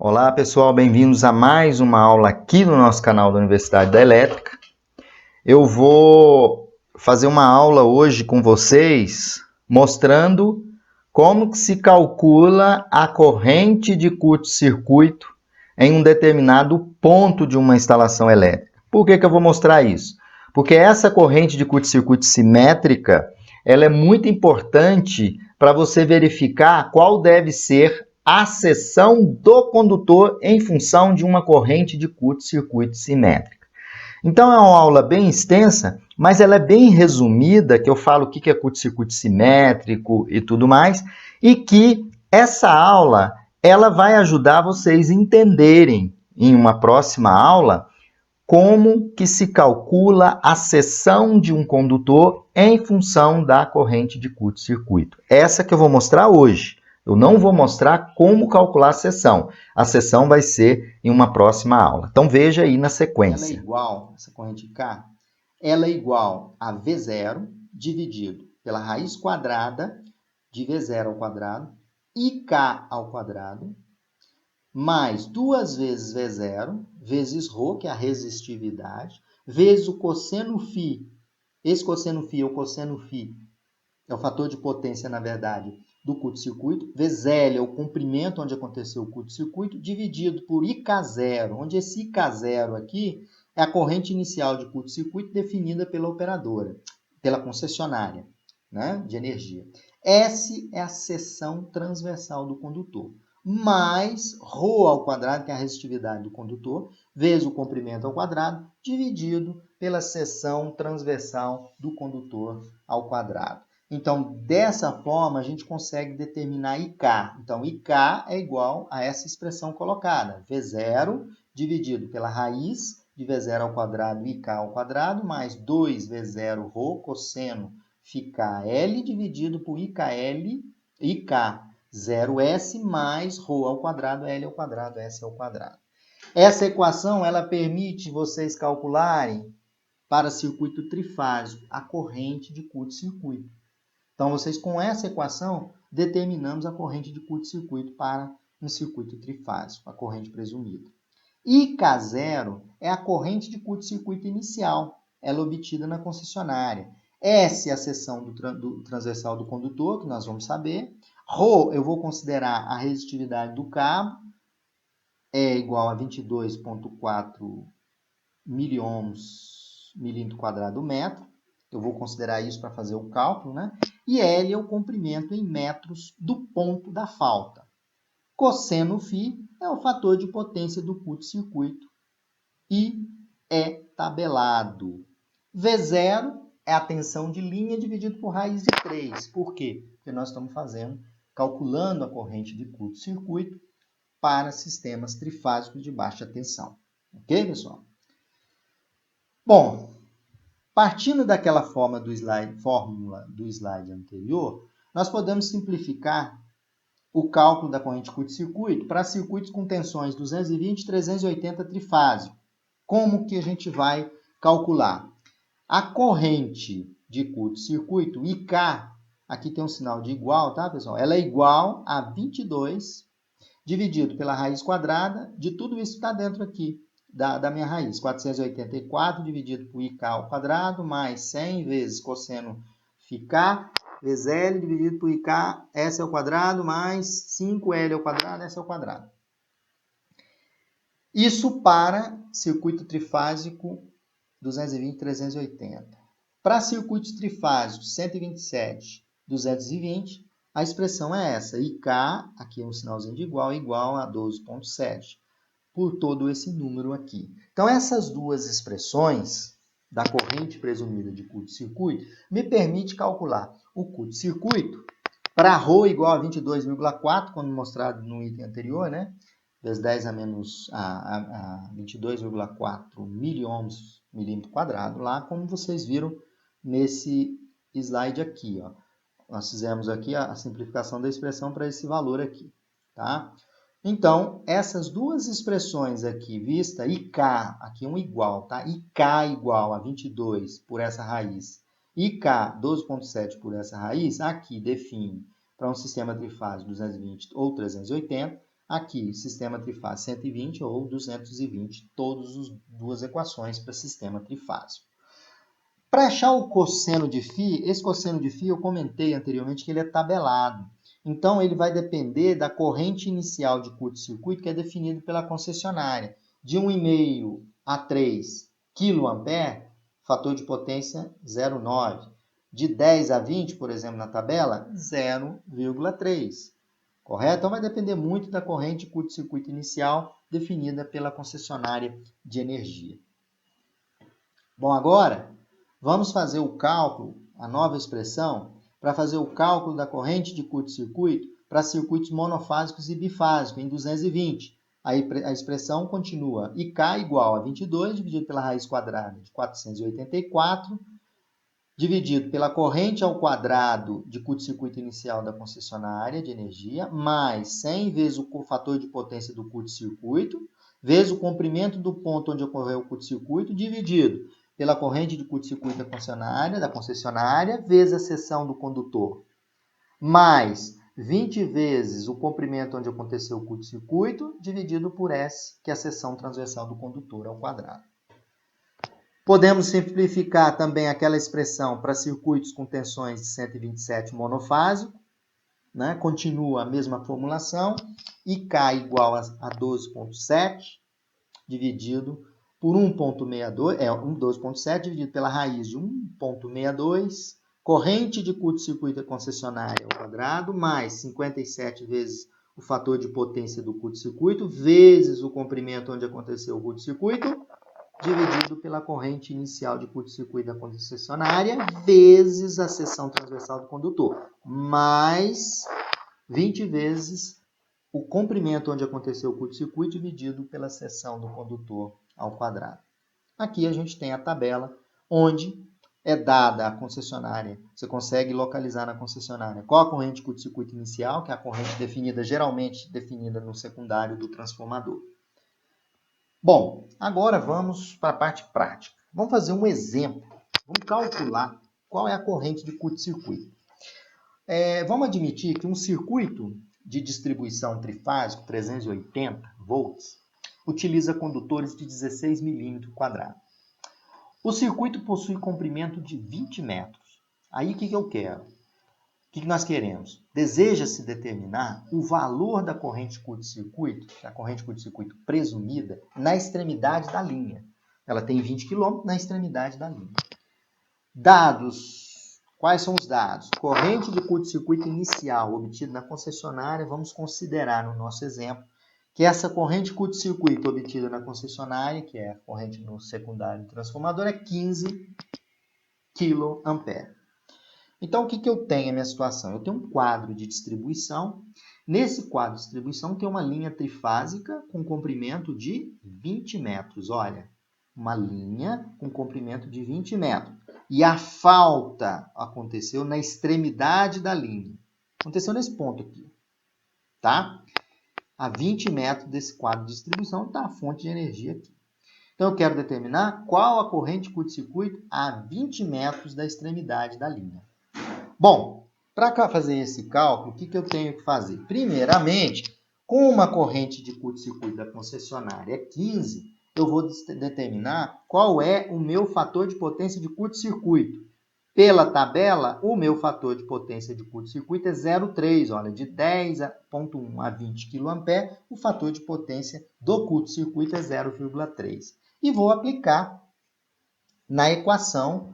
Olá pessoal, bem-vindos a mais uma aula aqui no nosso canal da Universidade da Elétrica. Eu vou fazer uma aula hoje com vocês mostrando como que se calcula a corrente de curto-circuito em um determinado ponto de uma instalação elétrica. Por que eu vou mostrar isso? Porque essa corrente de curto-circuito simétrica, ela é muito importante para você verificar qual deve ser a seção do condutor em função de uma corrente de curto-circuito simétrica. Então é uma aula bem extensa, mas ela é bem resumida, que eu falo o que é curto-circuito simétrico e tudo mais, e que essa aula ela vai ajudar vocês a entenderem em uma próxima aula como que se calcula a seção de um condutor em função da corrente de curto-circuito. Essa que eu vou mostrar hoje. Eu não vou mostrar como calcular a seção. A seção vai ser em uma próxima aula. Então veja aí na sequência. Ela é igual, essa corrente K, ela é igual a V0 dividido pela raiz quadrada de V0 ao quadrado, IK ao quadrado, mais 2 vezes V0, vezes ρ, que é a resistividade, vezes o cosseno φ. Esse cosseno φ é o cosseno φ, é o fator de potência, na verdade, do curto-circuito, vezes L é o comprimento onde aconteceu o curto-circuito, dividido por IK0, onde esse IK0 aqui é a corrente inicial de curto-circuito definida pela operadora, pela concessionária, né, de energia. S é a seção transversal do condutor, mais ρ ao quadrado, que é a resistividade do condutor, vezes o comprimento ao quadrado, dividido pela seção transversal do condutor ao quadrado. Então, dessa forma, a gente consegue determinar IK. Então, IK é igual a essa expressão colocada, V0 dividido pela raiz de V0 ao quadrado, IK ao quadrado, mais 2V0 ρ cosseno fica L dividido por IKL, IK 0S mais ρ ao quadrado, L ao quadrado, S ao quadrado. Essa equação, ela permite vocês calcularem para circuito trifásico a corrente de curto-circuito. Então, vocês com essa equação determinamos a corrente de curto-circuito para um circuito trifásico, a corrente presumida. IK0 é a corrente de curto-circuito inicial, ela é obtida na concessionária. S é a seção do transversal do condutor, que nós vamos saber. ρ eu vou considerar a resistividade do cabo, é igual a 22,4 miliohms milímetro quadrado metro. Eu vou considerar isso para fazer o cálculo, né? E L é o comprimento em metros do ponto da falta. Cosseno φ é o fator de potência do curto-circuito e é tabelado. V0 é a tensão de linha dividido por raiz de 3. Por quê? Porque nós estamos calculando a corrente de curto-circuito para sistemas trifásicos de baixa tensão. Ok, pessoal? Bom, partindo daquela fórmula do slide anterior, nós podemos simplificar o cálculo da corrente de curto-circuito para circuitos com tensões 220 e 380 trifásico. Como que a gente vai calcular? A corrente de curto-circuito, IK, aqui tem um sinal de igual, tá, pessoal? Ela é igual a 22 dividido pela raiz quadrada de tudo isso que está dentro aqui da minha raiz. 484 dividido por IK ao quadrado, mais 100 vezes cosseno φK, vezes L dividido por IK, S ao quadrado, mais 5L ao quadrado, S ao quadrado. Isso para circuito trifásico 220, 380. Para circuitos trifásicos 127, 220, a expressão é essa. IK, aqui é um sinalzinho de igual a 12,7, por todo esse número aqui. Então, essas duas expressões da corrente presumida de curto-circuito me permite calcular o curto-circuito para ρ igual a 22,4, quando mostrado no item anterior, né? Vezes 10 a menos a 22,4 miliohms milímetro quadrado, lá como vocês viram nesse slide aqui, ó. Nós fizemos aqui a simplificação da expressão para esse valor aqui, tá? Então, essas duas expressões aqui, vista IK, aqui um igual, tá? IK igual a 22 por essa raiz, IK 12,7 por essa raiz, aqui define para um sistema trifásico 220 ou 380, Aqui, sistema trifásico 120 ou 220, todas as duas equações para sistema trifásico. Para achar o cosseno de φ, esse cosseno de φ eu comentei anteriormente que ele é tabelado. Então, ele vai depender da corrente inicial de curto-circuito que é definido pela concessionária. De 1,5 a 3 kA, fator de potência 0,9. De 10 a 20, por exemplo, na tabela, 0,3. Correto? Então, vai depender muito da corrente de curto-circuito inicial definida pela concessionária de energia. Bom, agora, vamos fazer o cálculo, a nova expressão, para fazer o cálculo da corrente de curto-circuito para circuitos monofásicos e bifásicos, em 220. Aí a expressão continua IK igual a 22, dividido pela raiz quadrada de 484, dividido pela corrente ao quadrado de curto-circuito inicial da concessionária de energia, mais 100 vezes o fator de potência do curto-circuito, vezes o comprimento do ponto onde ocorreu o curto-circuito, dividido pela corrente de curto-circuito da concessionária, vezes a seção do condutor, mais 20 vezes o comprimento onde aconteceu o curto-circuito, dividido por S, que é a seção transversal do condutor ao quadrado. Podemos simplificar também aquela expressão para circuitos com tensões de 127 monofásico, né? Continua a mesma formulação, IK igual a 12,7, dividido por 1,62, 12,7 dividido pela raiz de 1,62, corrente de curto-circuito da concessionária ao quadrado, mais 57 vezes o fator de potência do curto-circuito, vezes o comprimento onde aconteceu o curto-circuito, dividido pela corrente inicial de curto-circuito da concessionária, vezes a seção transversal do condutor, mais 20 vezes o comprimento onde aconteceu o curto-circuito, dividido pela seção do condutor ao quadrado. Aqui a gente tem a tabela onde é dada a concessionária. Você consegue localizar na concessionária qual a corrente de curto-circuito inicial, que é a corrente definida, geralmente definida no secundário do transformador. Bom, agora vamos para a parte prática. Vamos fazer um exemplo. Vamos calcular qual é a corrente de curto-circuito. Vamos admitir que um circuito de distribuição trifásico, 380 volts, utiliza condutores de 16 milímetros quadrados. O circuito possui comprimento de 20 metros. Aí o que eu quero? O que nós queremos? Deseja-se determinar o valor da corrente curto-circuito, a corrente curto-circuito presumida, na extremidade da linha. Ela tem 20 km na extremidade da linha. Dados. Quais são os dados? Corrente de curto-circuito inicial obtida na concessionária, vamos considerar no nosso exemplo que essa corrente de curto-circuito obtida na concessionária, que é a corrente no secundário do transformador, é 15 kA. Então, o que eu tenho na minha situação? Eu tenho um quadro de distribuição. Nesse quadro de distribuição tem uma linha trifásica com comprimento de 20 metros. Olha, uma linha com comprimento de 20 metros. E a falta aconteceu na extremidade da linha. Aconteceu nesse ponto aqui, tá? A 20 metros desse quadro de distribuição está a fonte de energia aqui. Então, eu quero determinar qual a corrente de curto-circuito a 20 metros da extremidade da linha. Bom, para fazer esse cálculo, o que eu tenho que fazer? Primeiramente, com uma corrente de curto-circuito da concessionária 15, eu vou determinar qual é o meu fator de potência de curto-circuito. Pela tabela, o meu fator de potência de curto-circuito é 0,3. Olha, de 10,1 a 20 kA, o fator de potência do curto-circuito é 0,3. E vou aplicar na equação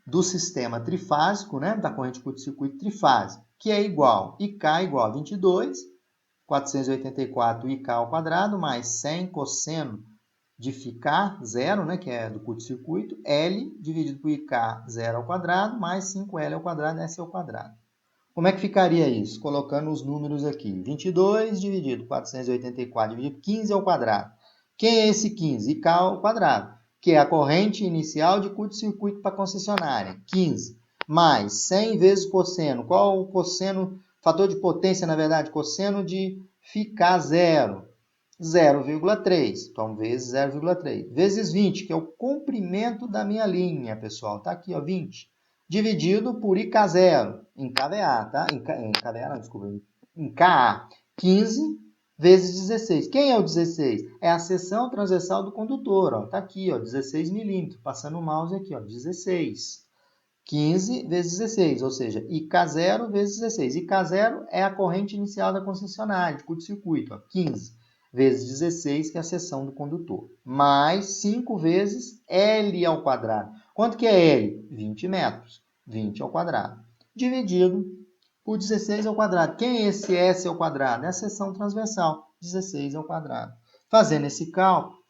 do sistema trifásico, né, da corrente de curto-circuito trifásico, que é igual IK igual a 22, 484 IK ao quadrado, mais 100 cosseno de φK, 0, né, que é do curto-circuito, L dividido por IK, 0 ao quadrado, mais 5L ao quadrado, S ao quadrado. Como é que ficaria isso? Colocando os números aqui. 22 dividido por 484 dividido por 15 ao quadrado. Quem é esse 15? IK ao quadrado, que é a corrente inicial de curto-circuito para a concessionária, 15, mais 100 vezes cosseno. Qual o cosseno, fator de potência, na verdade, cosseno de φK 0? 0,3, então vezes 0,3, vezes 20, que é o comprimento da minha linha, pessoal, tá aqui, ó, 20, dividido por IK0, em KVA, tá? Em KVA, não, desculpa, em KA, 15 vezes 16. Quem é o 16? É a seção transversal do condutor. Está aqui, ó, 16 milímetros. Passando o mouse aqui, ó, 16. 15 vezes 16, ou seja, IK0 vezes 16. IK0 é a corrente inicial da concessionária, de curto-circuito. 15 vezes 16, que é a seção do condutor. Mais 5 vezes L ao quadrado. Quanto que é L? 20 metros. 20 ao quadrado. Dividido por 16 ao quadrado. Quem é esse S ao quadrado? É a seção transversal. 16 ao quadrado. Fazendo esse cálculo,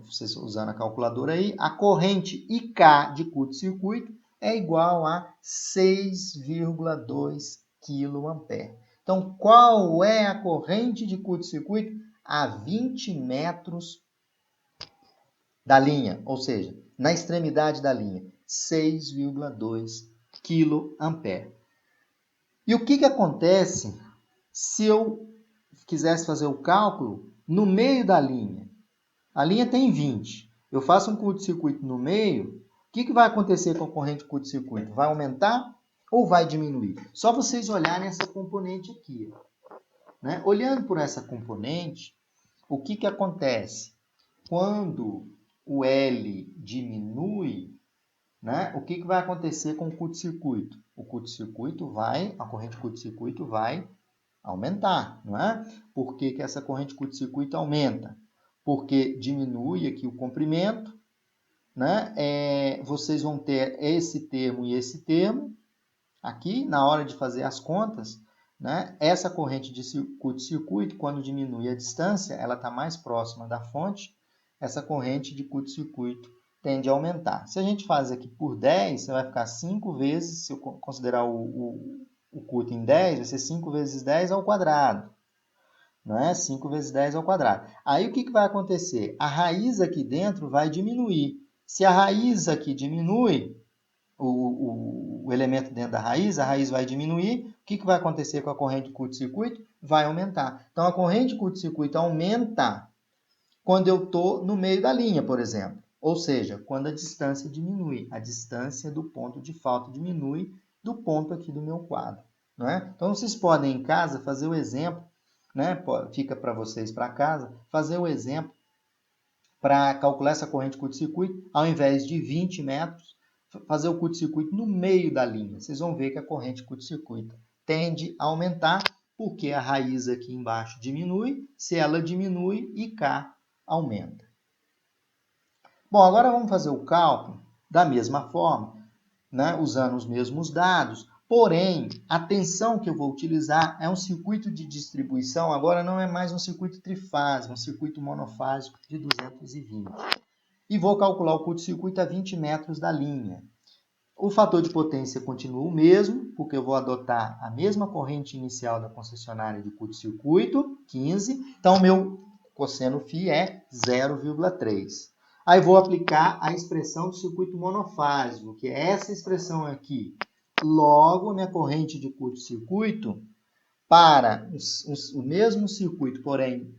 vocês usando a calculadora aí, a corrente IK de curto-circuito é igual a 6,2 kA. Então, qual é a corrente de curto-circuito? A 20 metros da linha, ou seja, na extremidade da linha, 6,2 kA. E o que acontece se eu quisesse fazer o cálculo no meio da linha? A linha tem 20. Eu faço um curto-circuito no meio. O que vai acontecer com a corrente de curto-circuito? Vai aumentar ou vai diminuir? Só vocês olharem essa componente aqui. Né? Olhando por essa componente, o que acontece? Quando o L diminui, né? O que vai acontecer com o curto-circuito? A corrente de curto-circuito vai aumentar, não é? Por que essa corrente de curto-circuito aumenta? Porque diminui aqui o comprimento, né? Vocês vão ter esse termo e esse termo. Aqui, na hora de fazer as contas, né? Essa corrente de curto-circuito, quando diminui a distância, ela está mais próxima da fonte, essa corrente de curto-circuito tende a aumentar. Se a gente faz aqui por 10, você vai ficar 5 vezes, se eu considerar o curto em 10, vai ser 5 vezes 10 ao quadrado. Não é? 5 vezes 10 ao quadrado. Aí o que vai acontecer? A raiz aqui dentro vai diminuir. Se a raiz aqui diminui, o elemento dentro da raiz, a raiz vai diminuir. O que vai acontecer com a corrente de curto-circuito? Vai aumentar. Então, a corrente de curto-circuito aumenta quando eu estou no meio da linha, por exemplo. Ou seja, quando a distância diminui. A distância do ponto de falta diminui do ponto aqui do meu quadro. Não é? Então, vocês podem em casa fazer o exemplo, né? Fica para vocês para casa, fazer o exemplo para calcular essa corrente de curto-circuito, ao invés de 20 metros, fazer o curto-circuito no meio da linha. Vocês vão ver que a corrente de curto-circuito tende a aumentar, porque a raiz aqui embaixo diminui. Se ela diminui, IK aumenta. Bom, agora vamos fazer o cálculo da mesma forma, né, usando os mesmos dados. Porém, a tensão que eu vou utilizar é um circuito de distribuição, agora não é mais um circuito trifásico, é um circuito monofásico de 220. E vou calcular o curto-circuito a 20 metros da linha. O fator de potência continua o mesmo, porque eu vou adotar a mesma corrente inicial da concessionária de curto-circuito, 15. Então, o meu cosseno φ é 0,3. Aí vou aplicar a expressão do circuito monofásico, que é essa expressão aqui. Logo, a minha corrente de curto-circuito, para o mesmo circuito, porém,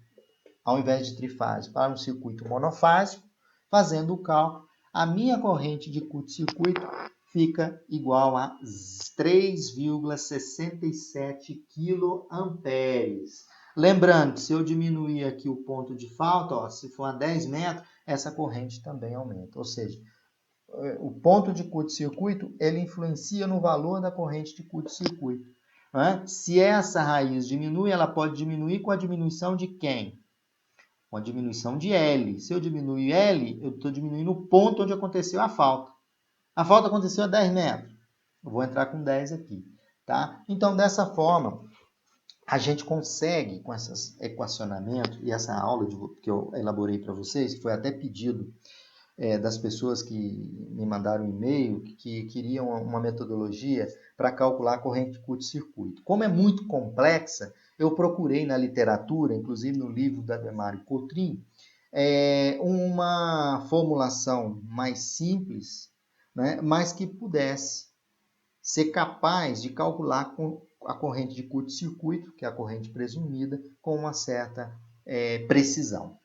ao invés de trifásico, para um circuito monofásico, fazendo o cálculo, a minha corrente de curto-circuito fica igual a 3,67 kA. Lembrando que se eu diminuir aqui o ponto de falta, ó, se for a 10 metros, essa corrente também aumenta. Ou seja, o ponto de curto-circuito, ele influencia no valor da corrente de curto-circuito. Né? Se essa raiz diminui, ela pode diminuir com a diminuição de quem? Com a diminuição de L. Se eu diminuir L, eu estou diminuindo o ponto onde aconteceu a falta. A falta aconteceu a 10 metros. Eu vou entrar com 10 aqui. Tá? Então, dessa forma, a gente consegue, com esses equacionamentos e essa aula que eu elaborei para vocês, que foi até pedido das pessoas que me mandaram um e-mail, que queriam uma metodologia para calcular a corrente de curto-circuito. Como é muito complexa, eu procurei na literatura, inclusive no livro da Demário Cotrim, uma formulação mais simples, né, mas que pudesse ser capaz de calcular a corrente de curto-circuito, que é a corrente presumida, com uma certa precisão.